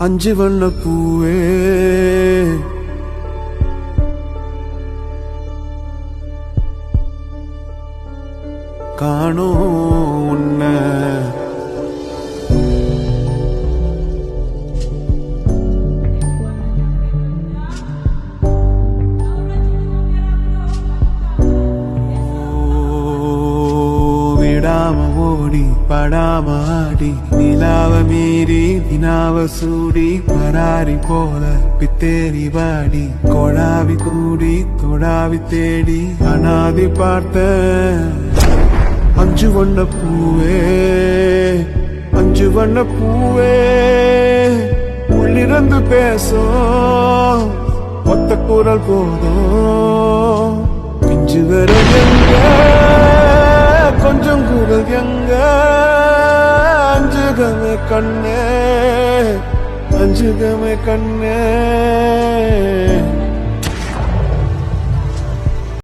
அஞ்சு வண்ண பூவே காணோம் உன்னை விடாம ஓடி படாம ஆடி நிலாவ மீறி நினாவ சூடி பராரி போல பித்தேரி வாடி கொடாவி கூடி தொடாவி தேடி அனாதி பார்த்த அஞ்சு வண்ண பூவே அஞ்சு வண்ண பூவே உள்ளிருந்து பேசும் ஒத்த குரல் போதும் பிஞ்சு விரல் எங்க கொஞ்சம் குரல் எங்க அஞ்சுகமே கண்ணே அஞ்சுகமே கண்ணே